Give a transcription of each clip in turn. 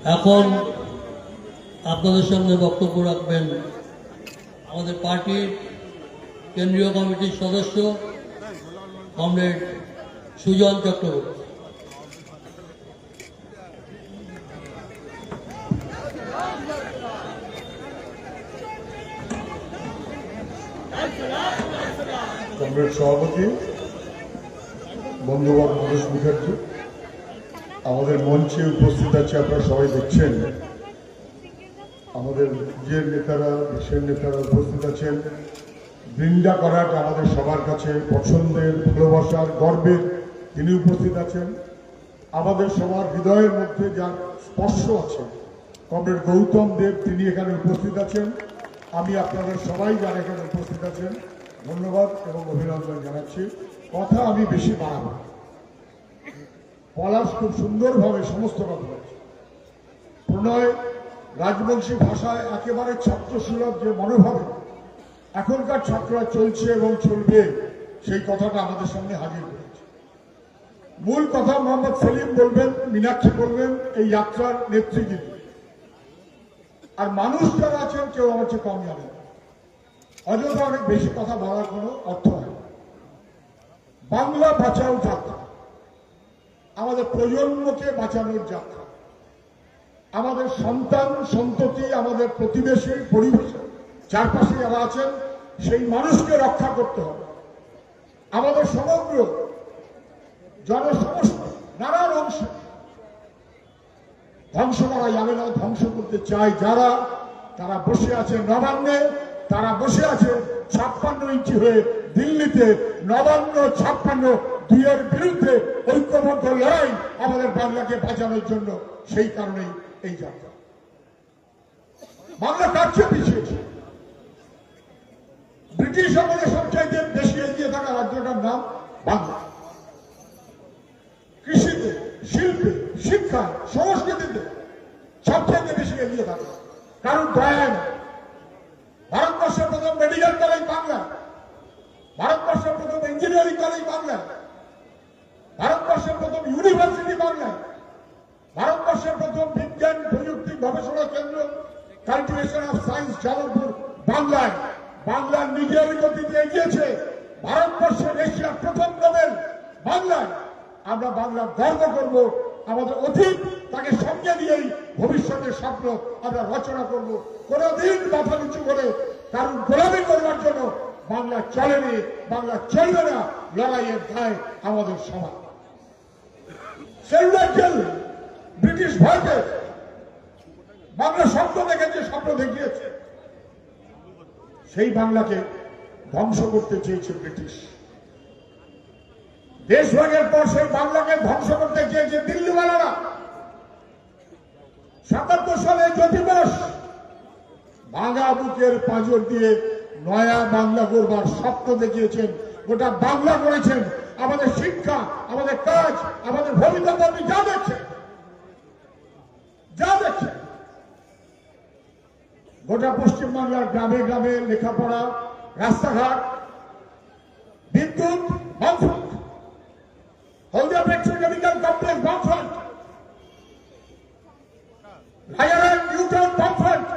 এখন আপনাদের সামনে বক্তব্য রাখবেন আমাদের পার্টির কেন্দ্রীয় কমিটির সদস্য কমরেড সুজন চক্রবর্তী। কংগ্রেস সভাপতি বন্ধুবর মনোজ মুখার্জি, আমাদের মঞ্চে উপস্থিত আছে, আপনারা সবাই দেখছেন আমাদের রাজ্যের নেতারা, দেশের নেতারা উপস্থিত আছেন। বৃন্দা করাট আমাদের সবার কাছে পছন্দের, ভালোবাসার, গর্বের, তিনি উপস্থিত আছেন। আমাদের সবার হৃদয়ের মধ্যে যার স্পর্শ আছে কমরেড গৌতম দেব, তিনি এখানে উপস্থিত আছেন। আমি আপনাদের সবাই যারা এখানে উপস্থিত আছেন ধন্যবাদ এবং অভিনন্দন জানাচ্ছি। কথা আমি বেশি বাড়াবো। পলাশ খুব সুন্দরভাবে সমস্ত কথা বলেছে। প্রণয় রাজবংশী ভাষায় একেবারে ছাত্রসুলভ যে মনোভাবে এখনকার ছাত্ররা চলছে এবং চলবে, সেই কথাটা আমাদের সামনে হাজির করেছে। মূল কথা মোহাম্মদ সেলিম বলবেন, মীনাক্ষী বলবেন, এই যাত্রার নেতৃত্বে। আর মানুষ যারা আছেন কেউ আমার চেয়ে কম জানেন। অযথা অনেক বেশি কথা বলার কোনো অর্থ হয় না। বাংলা বাঁচাও যাত্রা, আমাদের প্রজন্মকে বাঁচানোর যাত্রা। আমাদের সন্তান সন্ততি, আমাদের প্রতিবেশী, পরিবেশে চারপাশে যারা আছেন সেই মানুষকে রক্ষা করতে হবে। আমাদের সমগ্র জনসমষ্টি নানান অংশ ধ্বংস করা যাবে না, ধ্বংস করতে চায় যারা, তারা বসে আছে নবান্নে, তারা বসে আছে 56 ইঞ্চি হয়ে দিল্লিতে। নবান্ন 56 দুইয়ের বিরুদ্ধে ঐক্যবদ্ধ লড়াই আমাদের বাংলাকে বাঁচানোর জন্য। সেই কারণেই এই যাত্রা। বাংলা কার চেয়ে পিছিয়েছে? ব্রিটিশ আমলে সবচাইতে বেশি এগিয়ে থাকা রাজ্যটার নাম বাংলা। কৃষিতে, শিল্পে, শিক্ষায়, সংস্কৃতিতে সবচাইতে বেশি এগিয়ে থাকে। কারণ দয়া না। ভারতবর্ষের প্রথম মেডিকেল কলেজ বাংলা, ভারতবর্ষের প্রথম ইঞ্জিনিয়ারিং কলেজ বাংলা, ভারতবর্ষের প্রথম ইউনিভার্সিটি বাংলা, ভারতবর্ষের প্রথম বিজ্ঞান প্রযুক্তি গবেষণা কেন্দ্র কাল্টিভেশন অফ সায়েন্স যাদবপুর বাংলায়। বাংলা নিজের গতিতে এগিয়েছে। ভারতবর্ষের এশিয়ার প্রথম নোবেল বাংলায়। আমরা বাংলা গর্ব করব। আমাদের অতীত তাকে সঙ্গে নিয়েই ভবিষ্যতের স্বপ্ন আমরা রচনা করব। কোনদিন মাথা নিচু করে কারণ গোলামি করবার জন্য বাংলা চলেনি, বাংলা চলবে না। লড়াইয়ের দায় আমাদের সমান। সেলুলার জেল ব্রিটিশ ভয় পেয়েছে। বাংলা স্বপ্ন দেখেছে, স্বপ্ন দেখিয়েছে। সেই বাংলাকে ধ্বংস করতে চেয়েছে ব্রিটিশ। দেশভাগের পর সেই বাংলাকে ধ্বংস করতে চেয়েছে দিল্লিওয়ালারা। ৭৭ সালে জ্যোতি বোস ভাঙা বুকের পাঁজর দিয়ে নয়া বাংলা গড়বার স্বপ্ন দেখিয়েছেন। গোটা বাংলা করেছেন। আমাদের শিক্ষা, আমাদের কাজ, আমাদের ভবিষ্যৎ আপনি যা দেখছেন, যা দেখছেন, গোটা পশ্চিমবাংলার গ্রামে গ্রামে লেখাপড়া, রাস্তাঘাট, বিদ্যুৎ, বামফ্রন্ট, হলদিয়া পেট্রোকেমিক্যাল কমপ্লেক্স বামফ্রন্ট, রাজারহাট নিউটাউন বামফ্রন্ট,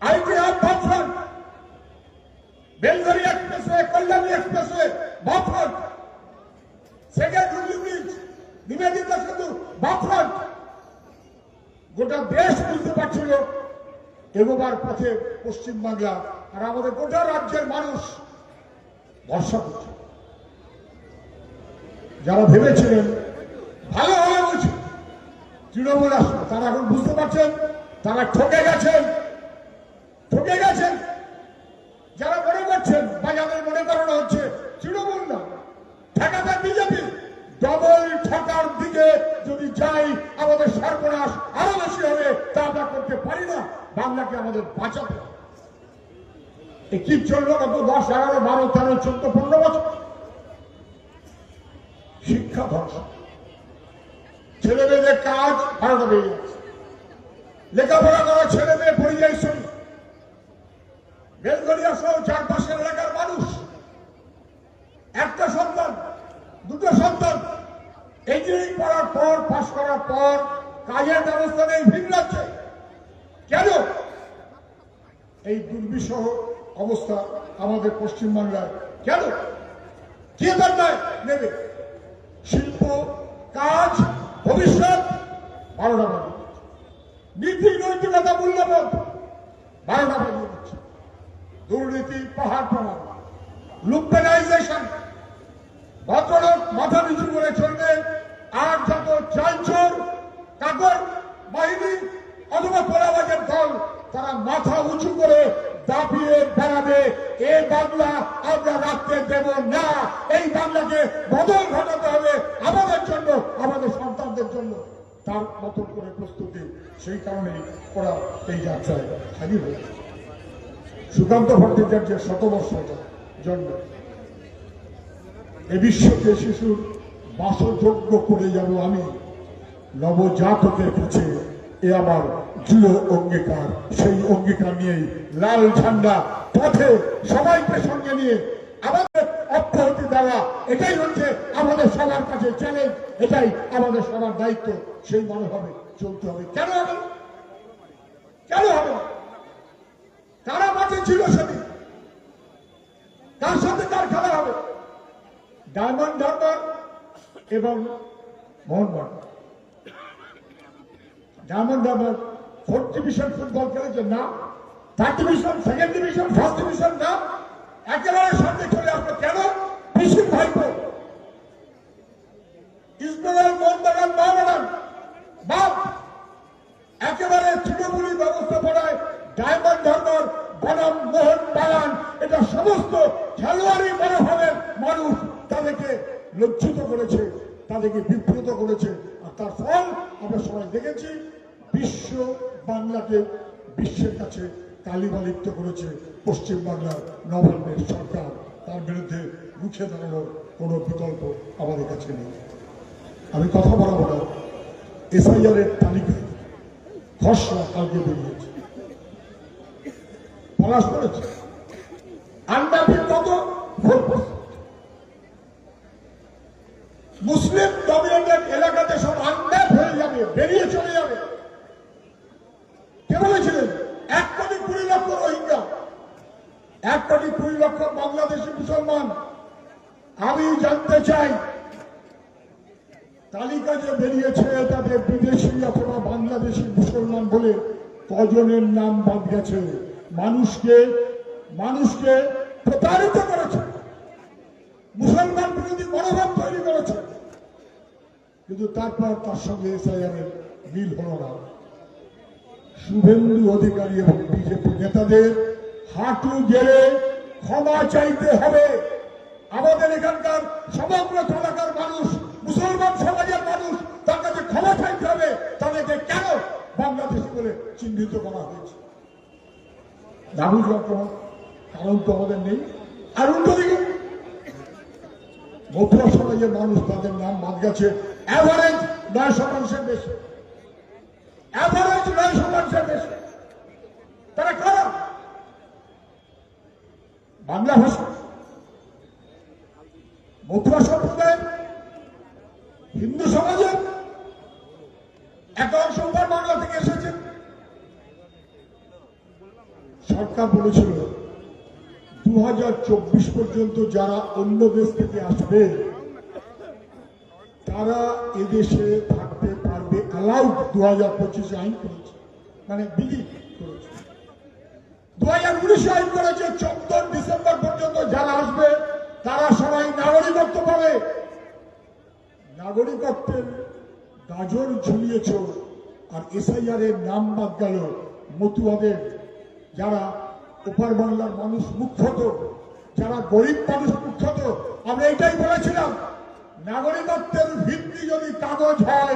আইটি হাব বামফ্রন্ট, বেলঘড়ি এক্সপ্রেসওয়ে, কল্যাণী এক্সপ্রেসওয়ে বামফ্রন্ট, সেকেন্ড হুগলি ব্রিজ, নিবেদিতা সেতু বামফ্রন্ট। গোটা দেশ বুঝতে পারছিল এগোবার পথে পশ্চিমবাংলা। আর আমাদের গোটা রাজ্যের মানুষ ভরসা করছে। যারা ভেবেছিলেন ভালো হবে বলছে তৃণমূল আসবে, তারা এখন বুঝতে পারছেন তারা ঠকে গেছেন, ঠকে গেছেন। যারা মনে করছেন বা যাদের মনে করানো হচ্ছে তৃণমূল না, ঠেকাতে বিজেপি, ডবল ঠকার দিকে যদি যাই আমাদের সর্বনাশ আরো বেশি হবে। তা আমরা করতে পারি না। বাংলাকে আমাদের বাঁচাতে হবে। কি চললো গত 10, 11, 12, 13, 14, 15 বছর? শিক্ষা ধ্বংস। ছেলে মেয়েদের কাজ ভাড়াটা বেড়ে যাচ্ছে। লেখাপড়া করা ছেলে মেয়ে পরিযায়ী শ্রমিক। বেলগড়িয়া সহ চারপাশের এলাকার মানুষ একটা সন্তান, দুটো সন্তান, ইঞ্জিনিয়ারিং পড়ার পর, পাশ করার পর কাজের ব্যবস্থা নেই ভিন রাজ্যে। কেন এই দুর্বিষহ অবস্থা আমাদের পশ্চিমবাংলায়? কেন? কে তার দায় নেবে? শিল্প, কাজ, ভবিষ্যৎ 12টা বাজিয়ে দিচ্ছে। নীতি, নৈতিকতা, মূল্যবোধ 12টা বাজিয়ে দিচ্ছে। দুর্নীতি পাহাড় প্রমাণ, লুম্পেনাইজেশন, ভদ্রলোক মাথা নিচু করে চলবে, আর যত চাইচোর কাগজ বাহিনী অথবা তোলাবাজের দল তারা মাথা উঁচু করে দাপিয়ে বেড়াবে। এই বাংলা আমরা রাখতে দেব না। এই বাংলাকে বদল ঘটাতে হবে আমাদের জন্য, আমাদের সন্তানদের জন্য। তার মতন করে প্রস্তুতি, সেই কারণেই ওরা এই যাত্রায় হাজির হয়েছে। সুকান্ত ভট্টাচার্যের শতবর্ষ জন্ম, এ বিশ্বকে শিশুর বাসযোগ্য করে যাব আমি, নবজাতকের কাছে এ আমার দৃঢ় অঙ্গীকার। সেই অঙ্গীকার নিয়েই লাল ঝান্ডা পথে সবাইকে সঙ্গে নিয়ে আমাদের অব্যাহতি দেওয়া, এটাই হচ্ছে আমাদের সবার কাছে চ্যালেঞ্জ, এটাই আমাদের সবার দায়িত্ব। সেই মনোভাবে চলতে হবে। কেন হবে? কেন হবে? কারা মাঠে ছিল সেদিন? কার সাথে কার খেলা হবে? ডায়মন্ড হারবার এবং Mohun Bagan. Diamond Harbour 4th division football খেলেছে না, 3rd division, 2nd division, 1st division না, একেবারে সামনে চলে আসবে। কেন? পিসির ভাইপো ইস্টবেঙ্গল, মোহনবাগান, মোহামেডান বাপ একেবারে তৃণমূলী ব্যবস্থাপনায় ডায়মন্ড হারবার বনাম মোহনবাগান, এটা সমস্ত খেলোয়াড়ি মনোভাবের মানুষ তাদেরকে লজ্জিত করেছে, তাদেরকে বিব্রত করেছে। আর তার ফল আমরা সবাই দেখেছি। বিশ্ব বাংলাকে বিশ্বের কাছে কালিমালিপ্ত করেছে পশ্চিমবাংলার নবান্নের সরকার। তার বিরুদ্ধে রুখে দাঁড়ানোর কোনো বিকল্প আমাদের কাছে নেই। আমি কথা বলবো না, এসআইআর এর তালিকা খসড়া কালকে বেরিয়েছে, পলাশ করেছে। আন্ডারবিল কত? 4%। মুসলিম ডমিনেটেড এলাকাতে সব আন্ডার হয়ে যাবে, বেরিয়ে চলে যাবে। কে বলেছিলেন? 1,20,00,000 রোহিঙ্গা, 1,20,00,000 বাংলাদেশি মুসলমান। আমি জানতে চাই, তালিকা যে বেরিয়েছে তাতে বিদেশি অথবা বাংলাদেশি মুসলমান বলে কজনের নাম বাদ গেছে? মানুষকে প্রতারিত করেছে, মুসলমান বিরোধী মনোভাব তৈরি করেছে। কিন্তু তারপর তার সঙ্গে এসআইআর এর মিল হল না। শুভেন্দু অধিকারী এবং বিজেপি নেতাদের হাঁটু গেড়ে ক্ষমা চাইতে হবে। আমাদের এখানকার সমগ্র এলাকার মানুষ, মুসলমান সমাজের মানুষ, তার কাছে ক্ষমা চাইতে হবে। তাদেরকে কেন বাংলাদেশি বলে চিহ্নিত করা হয়েছে? দাবি যখন কারণ তো আমাদের নেই। আর উল্টো দিকে মথুরা সমাজের মানুষ, তাদের নাম বাদ গেছে অ্যাভারেজ 9% বেশি, অ্যাভারেজ 9% বেশি। তারা কারা? বাংলা ভাষা, মথুরা সম্প্রদায়ের, হিন্দু সমাজের একটা অংশ বাংলা থেকে এসেছে। সরকার বলেছিল 2024 পর্যন্ত যারা অন্য দেশ থেকে আসবে তারা এদেশে থাকতে পারবে, অ্যালাউড। 2025 আইন করেছে, মানে বিধি করেছে। 2019 আইন করেছে 14 ডিসেম্বর পর্যন্ত যারা আসবে তারা সবাই নাগরিকত্ব পাবে। নাগরিকত্বের গাজর ঝুলিয়েছ, আর এসআইআর এর নাম বাদ গেল মতুয়াদের। যারা ওপার বাংলার মানুষ মুখ্যত, যারা গরিব মানুষ মুখ্যত। আমরা এটাই বলেছিলাম, নাগরিকত্বের ভিত্তি যদি কাগজ হয়,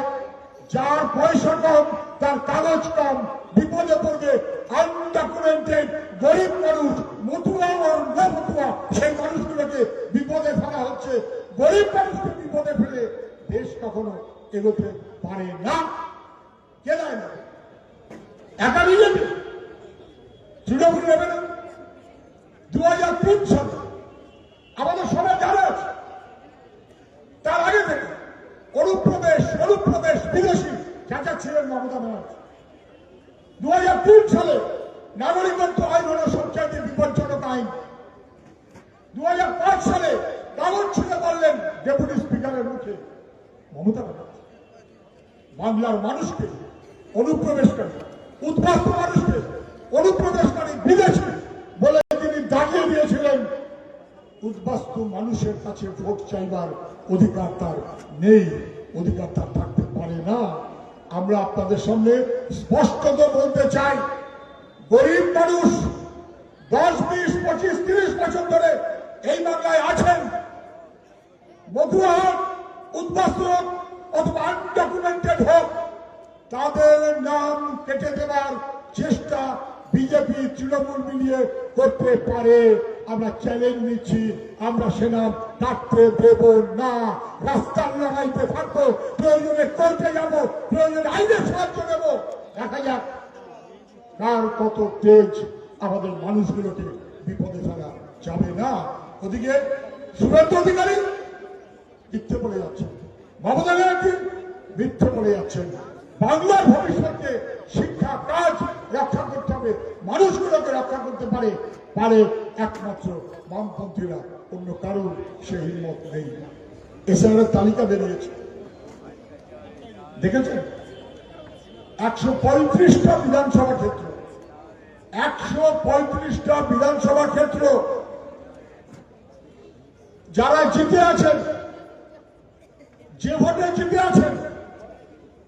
যার পয়সা কম, তার কাগজ কম, বিপদে পড়বে আনডকুমেন্টেড গরিব মানুষ, মতুয়া আর মতুয়া, সেই মানুষগুলোকে বিপদে ফেলা হচ্ছে। গরিব মানুষকে বিপদে ফেলে দেশ কখনো এগোতে পারে না। কে দেয় না? একা বিজেপি, তৃণমূল নেবে না। 2003 সালে আমাদের সবাই জানা আছে। তার আগে থেকে অনুপ্রবেশ বিদেশি চেঁচাচ্ছিলেন মমতা ব্যানার্জি। 2003 সালে নাগরিকত্ব আইন হল সবচাইতে বিপজ্জনক আইন। 2005 সালে কাগজ ছুঁড়ে পারলেন ডেপুটি স্পিকারের মুখে মমতা ব্যানার্জি। বাংলার মানুষকে অনুপ্রবেশকারী, উদ্বাস্তু মানুষকে অনুপ্রবেশকারী বিদেশি বলে তিনি দাগিয়ে দিয়েছিলেন। উদ্বাস্তু মানুষের কাছে ভোট চাইবার অধিকার তার নেই, অধিকার তার থাকতে পারে না। আমরা আপনাদের সামনে স্পষ্টত বলতে চাই, গরিব মানুষ 10, 20, 25, 30 বছর ধরে এই বাংলায় আছেন, মধুয়া হোক, উদ্বাস্তু হোক অথবা আনডকুমেন্টেড হোক, তাদের নাম কেটে দেওয়ার চেষ্টা বিজেপি তৃণমূল মিলিয়ে করতে পারে। আমরা চ্যালেঞ্জ নিচ্ছি, আমরা সে নাম কাটতে দেব না। রাস্তার লড়াইতে থাকবো, প্রয়োজনে কোর্টে যাব, প্রয়োজনে আইনের সাহায্য নেব। দেখা যাক কার কত তেজ আমাদের মানুষগুলোকে বিপদে ফেলা যাবে না। ওদিকে শুভেন্দু অধিকারী মিথ্যে বলে যাচ্ছেন, মমতা ব্যানার্জি মিথ্যে বলে যাচ্ছেন। বাংলার ভবিষ্যৎকে শিক্ষা কাজ রক্ষা করতে হবে, মানুষগুলোকে রক্ষা করতে পারে একমাত্র বামপন্থীরা, অন্য কারোর সে হিম্মত নেই। এসআইআর তালিকা বেরিয়েছে, দেখেছেন? 135টা বিধানসভা ক্ষেত্র, 135টা বিধানসভা ক্ষেত্র যারা জিতে আছেন, যে ভোটে জিতে আছেন,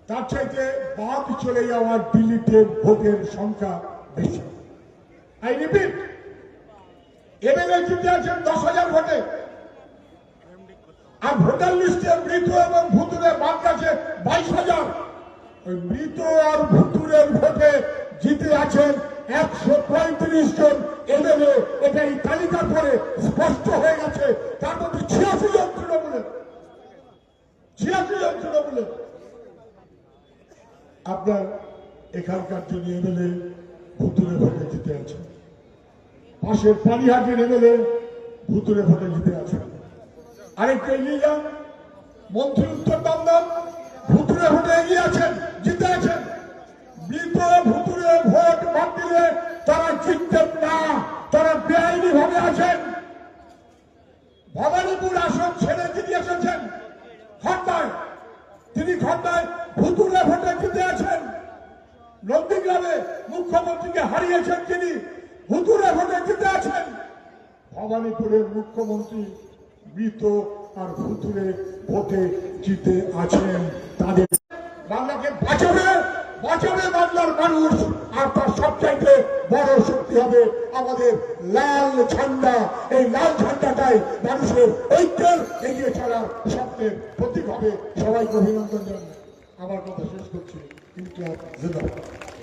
তার চাইতে বাদ চলে যাওয়ার ডিলিটেড ভোটের সংখ্যা বেশি। আই রিপিট, এমএলএ জিতে আছেন 10,000 ভোটে, আর ভোটার লিস্টে মৃত এবং ভুতুরে বাদ গেছে 22,000। ওই মৃত আর ভুতুরের ভোটে জিতে আছেন 135 জন এমএলএ। এটা এই তালিকার পরে স্পষ্ট হয়ে গেছে। তার মধ্যে 86 জন তৃণমূলের, 86 জন তৃণমূলের। আপনার এখানকার যিনি এমএলএ ভুতুরে ভোটে জিতে আছেন, পাশের পানিহাটির এমএলএ ভুতুরে ভোটে জিতে আছেন, আরেকটা এগিয়ে যান মন্ত্রী উত্তর দমদম ভুতুরে ভোটে এগিয়ে আছেন, জিতে আছেন। মৃত ভুতুরে ভোট বাদ দিলে তারা জিততেন না, তারা বেআইনি ভাবে আছেন। ভবানীপুর আসন ছেড়ে জিতে এসেছেন খন্ডায়, তিনি খন্ডায় ভুতুরে ভোটে জিতে আছেন। নন্দীগ্রামে মুখ্যমন্ত্রীকে হারিয়েছেন তিনি, ভুতুরে ভোটে জিতে আছেন। ভবানীপুরের মুখ্যমন্ত্রী মৃত আর ভুতুরে ভোটে জিতে আছেন। তাদের বাংলাকে বাঁচাবে বাংলার মানুষ, আর তার সবচাইতে বড় শক্তি হবে আমাদের লাল ঝান্ডা। এই লাল ঝান্ডাটাই মানুষের ঐক্যের এগিয়ে চলার স্বপ্নের প্রতীক হবে। সবাইকে অভিনন্দন জানাই। আমার কথা শেষ করছি। ইনকিলাব জিন্দাবাদ।